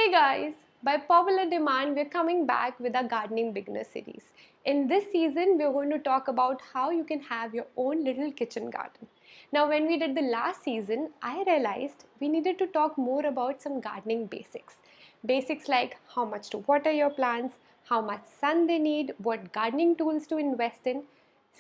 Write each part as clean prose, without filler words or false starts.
Hey guys! By popular demand, we're coming back with our Gardening Beginner series. In this season, we're going to talk about how you can have your own little kitchen garden. Now, when we did the last season, I realized we needed to talk more about some gardening basics. Basics like how much to water your plants, how much sun they need, what gardening tools to invest in.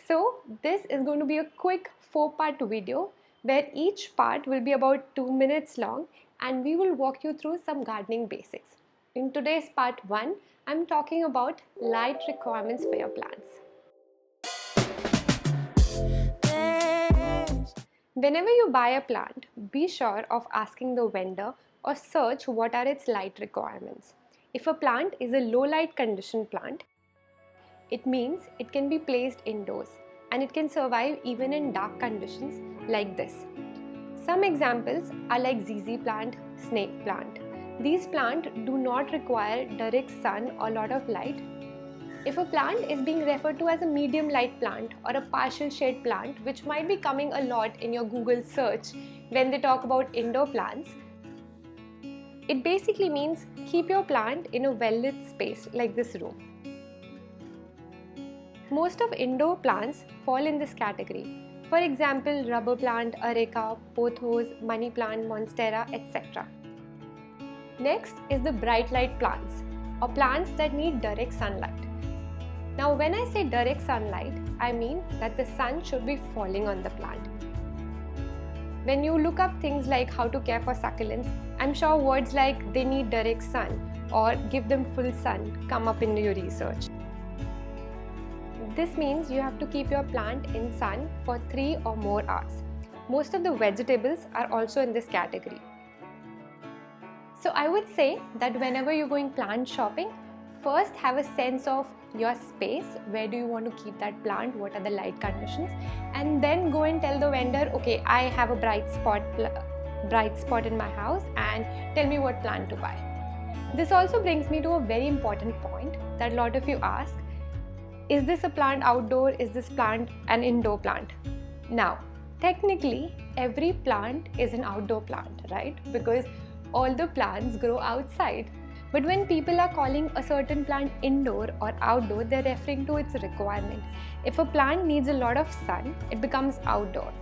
So, this is going to be a quick 4-part video where each part will be about 2 minutes long and we will walk you through some gardening basics. In today's part 1, I'm talking about light requirements for your plants. Whenever you buy a plant, be sure of asking the vendor or search what are its light requirements. If a plant is a low light condition plant, it means it can be placed indoors and it can survive even in dark conditions like this. Some examples are like ZZ plant, snake plant. These plants do not require direct sun or lot of light. If a plant is being referred to as a medium light plant or a partial shade plant, which might be coming a lot in your Google search when they talk about indoor plants, it basically means keep your plant in a well-lit space like this room. Most of indoor plants fall in this category. For example, rubber plant, areca, pothos, money plant, monstera, etc. Next is the bright light plants, or plants that need direct sunlight. Now when I say direct sunlight, I mean that the sun should be falling on the plant. When you look up things like how to care for succulents, I'm sure words like they need direct sun or give them full sun come up in your research. This means you have to keep your plant in sun for 3 or more hours. Most of the vegetables are also in this category. So I would say that whenever you're going plant shopping, first have a sense of your space, where do you want to keep that plant, what are the light conditions, and then go and tell the vendor, okay, I have a bright spot in my house and tell me what plant to buy. This also brings me to a very important point that a lot of you ask, is this a plant outdoor? Is this plant an indoor plant? Now, technically, every plant is an outdoor plant, right? Because all the plants grow outside. But when people are calling a certain plant indoor or outdoor, they're referring to its requirement. If a plant needs a lot of sun, it becomes outdoor.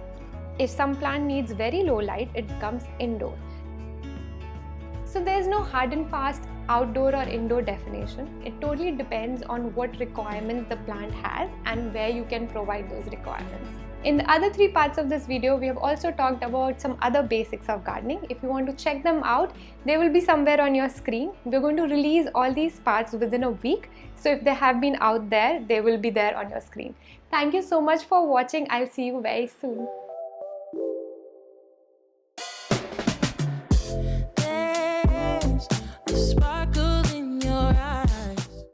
If some plant needs very low light, it becomes indoor. So there's no hard and fast outdoor or indoor definition. It totally depends on what requirements the plant has and where you can provide those requirements. In the other 3 parts of this video, we have also talked about some other basics of gardening. If you want to check them out, they will be somewhere on your screen. We're going to release all these parts within a week. So if they have been out there, they will be there on your screen. Thank you so much for watching. I'll see you very soon.